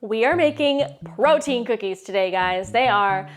We are making protein cookies today, guys. They are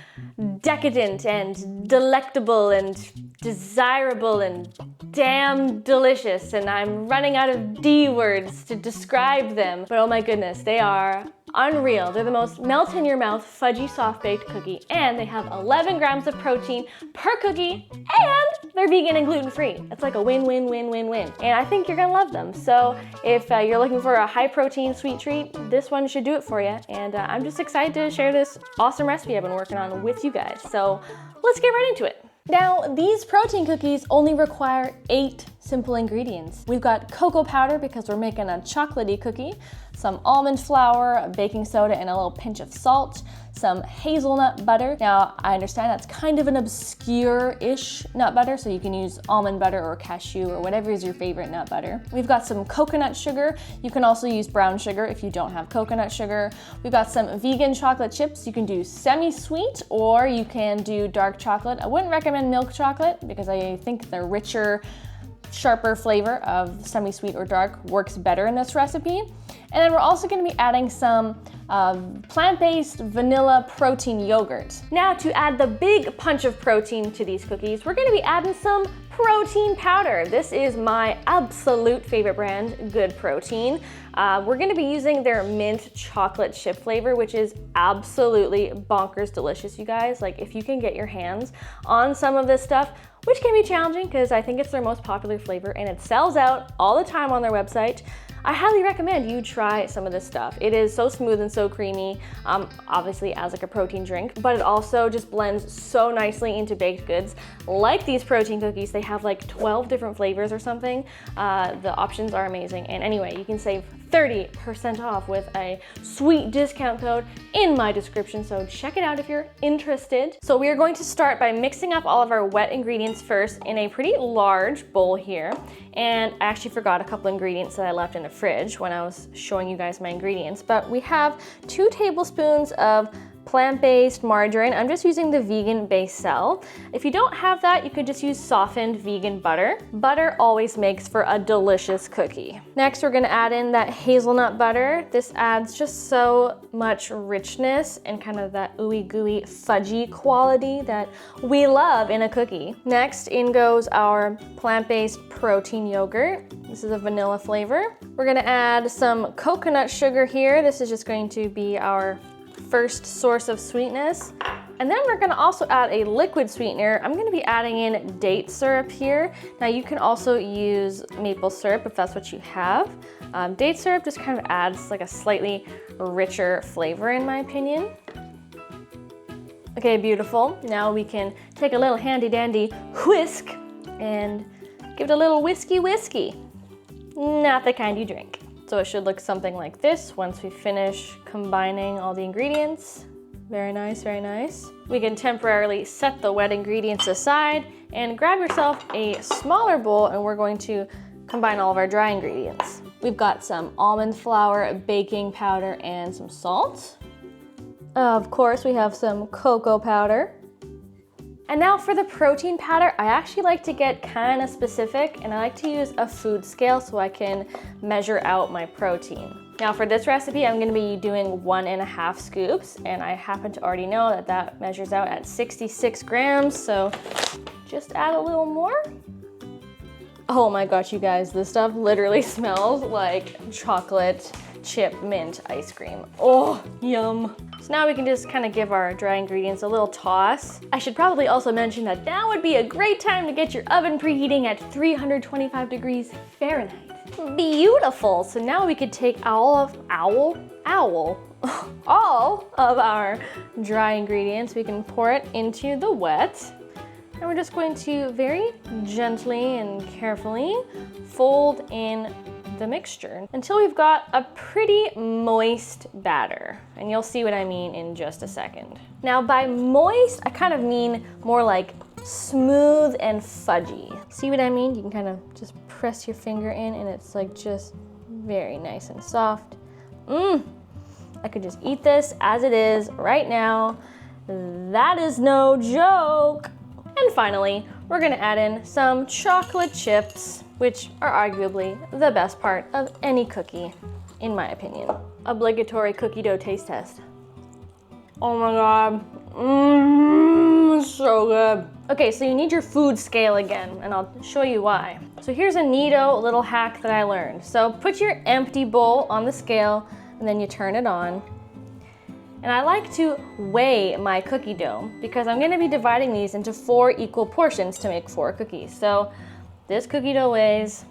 decadent and delectable and desirable and damn delicious, and I'm running out of D words to describe them. But oh my goodness, they are unreal. They're the most melt in your mouth fudgy soft baked cookie, and they have 11 grams of protein per cookie, and they're vegan and gluten-free. It's like a win-win-win-win-win. And I think you're gonna love them. So if you're looking for a high protein sweet treat, this one should do it for you. And I'm just excited to share this awesome recipe I've been working on with you guys. So let's get right into it. Now, these protein cookies only require 8 simple ingredients. We've got cocoa powder because we're making a chocolatey cookie, some almond flour, baking soda, and a little pinch of salt, some hazelnut butter. Now, I understand that's kind of an obscure-ish nut butter, so you can use almond butter or cashew or whatever is your favorite nut butter. We've got some coconut sugar. You can also use brown sugar if you don't have coconut sugar. We've got some vegan chocolate chips. You can do semi-sweet or you can do dark chocolate. I wouldn't recommend milk chocolate because I think the richer, sharper flavor of semi-sweet or dark works better in this recipe. And then we're also going to be adding some plant-based vanilla protein yogurt. Now, to add the big punch of protein to these cookies, we're going to be adding some protein powder. This is my absolute favorite brand, Good Protein. We're going to be using their mint chocolate chip flavor, which is absolutely bonkers delicious, you guys. Like, if you can get your hands on some of this stuff, which can be challenging because I think it's their most popular flavor and it sells out all the time on their website, I highly recommend you try some of this stuff. It is so smooth and so creamy, obviously as like a protein drink, but it also just blends so nicely into baked goods. Like these protein cookies, they have like 12 different flavors or something. The options are amazing. And anyway, you can save 30% off with a sweet discount code in my description, so check it out if you're interested. So we are going to start by mixing up all of our wet ingredients first in a pretty large bowl here. And I actually forgot a couple ingredients that I left in the fridge when I was showing you guys my ingredients, but we have 2 tablespoons of plant-based margarine. I'm just using the vegan base cell. If you don't have that, you could just use softened vegan butter. Butter always makes for a delicious cookie. Next, we're gonna add in that hazelnut butter. This adds just so much richness and kind of that ooey gooey fudgy quality that we love in a cookie. Next, in goes our plant-based protein yogurt. This is a vanilla flavor. We're gonna add some coconut sugar here. This is just going to be our first source of sweetness. And then we're gonna also add a liquid sweetener. I'm gonna be adding in date syrup here. Now you can also use maple syrup if that's what you have. Date syrup just kind of adds like a slightly richer flavor in my opinion. Okay, beautiful. Now we can take a little handy dandy whisk and give it a little whiskey. Not the kind you drink. So it should look something like this once we finish combining all the ingredients. Very nice, very nice. We can temporarily set the wet ingredients aside and grab yourself a smaller bowl and we're going to combine all of our dry ingredients. We've got some almond flour, baking powder, and some salt. Of course, we have some cocoa powder. And now for the protein powder, I actually like to get kind of specific and I like to use a food scale so I can measure out my protein. Now for this recipe, I'm gonna be doing 1.5 scoops and I happen to already know that that measures out at 66 grams, so just add a little more. Oh my gosh, you guys, this stuff literally smells like chocolate chip mint ice cream. Oh, yum. So now we can just kind of give our dry ingredients a little toss. I should probably also mention that now would be a great time to get your oven preheating at 325 degrees Fahrenheit. Beautiful. So now we could take all of our dry ingredients. We can pour it into the wet. And we're just going to very gently and carefully fold in the mixture until we've got a pretty moist batter. And you'll see what I mean in just a second. Now by moist, I kind of mean more like smooth and fudgy. See what I mean? You can kind of just press your finger in and it's like just very nice and soft. I could just eat this as it is right now. That is no joke. And finally, we're gonna add in some chocolate chips, which are arguably the best part of any cookie, in my opinion. obligatory cookie dough taste test. Oh my God, it's so good. Okay, so you need your food scale again, and I'll show you why. So here's a neato little hack that I learned. So put your empty bowl on the scale, and then you turn it on. And I like to weigh my cookie dough because I'm gonna be dividing these into 4 equal portions to make 4 cookies. So this cookie dough weighs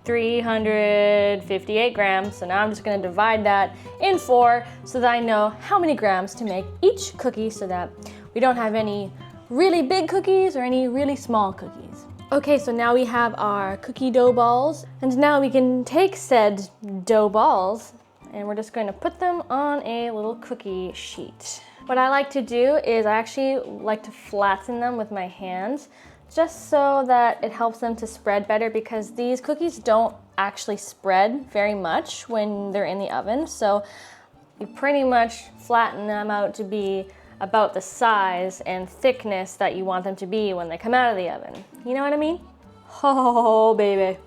358 grams. So now I'm just gonna divide that in 4 so that I know how many grams to make each cookie so that we don't have any really big cookies or any really small cookies. Okay, so now we have our cookie dough balls, and now we can take said dough balls and we're just going to put them on a little cookie sheet. What I like to do is I actually like to flatten them with my hands just so that it helps them to spread better, because these cookies don't actually spread very much when they're in the oven. So you pretty much flatten them out to be about the size and thickness that you want them to be when they come out of the oven. You know what I mean? Oh, baby.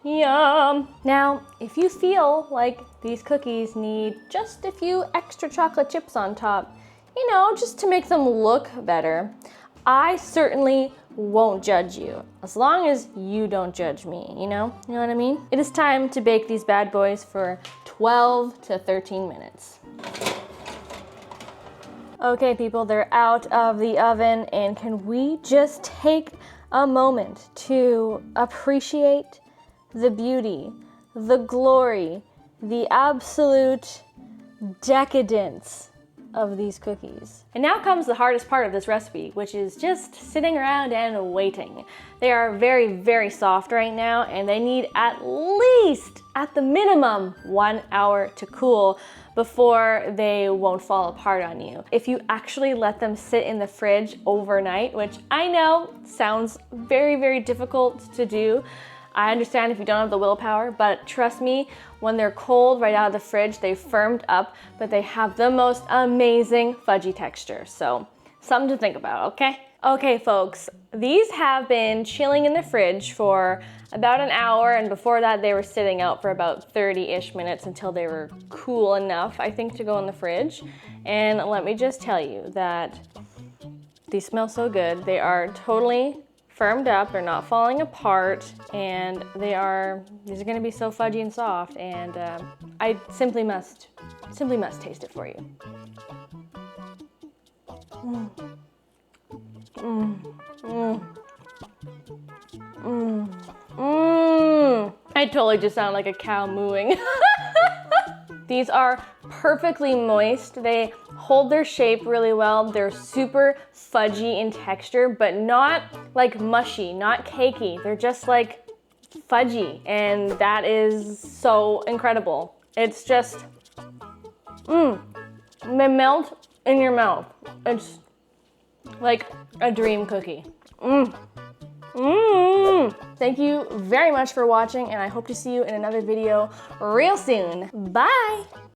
Yum. Now, if you feel like these cookies need just a few extra chocolate chips on top, you know, just to make them look better, I certainly won't judge you, as long as you don't judge me, you know? You know what I mean? It is time to bake these bad boys for 12 to 13 minutes. Okay, people, they're out of the oven, and can we just take a moment to appreciate the beauty, the glory, the absolute decadence of these cookies. And now comes the hardest part of this recipe, which is just sitting around and waiting. They are very, very soft right now, and they need at least, at the minimum, 1 hour to cool before they won't fall apart on you. If you actually let them sit in the fridge overnight, which I know sounds very, very difficult to do, I understand if you don't have the willpower, but trust me, when they're cold right out of the fridge, they've firmed up, but they have the most amazing fudgy texture. So something to think about, okay? Okay, folks, these have been chilling in the fridge for about an hour, and before that they were sitting out for about 30-ish minutes until they were cool enough, I think, to go in the fridge. And let me just tell you that these smell so good. They are totally firmed up, they're not falling apart, and these are gonna be so fudgy and soft, and I simply must taste it for you. Mm. Mm. Mm. Mm. Mm. I totally just sound like a cow mooing. These are perfectly moist. They hold their shape really well. They're super fudgy in texture, but not like mushy, not cakey. They're just like fudgy, and that is so incredible. It's just, they melt in your mouth. It's like a dream cookie. Thank you very much for watching, and I hope to see you in another video real soon. Bye!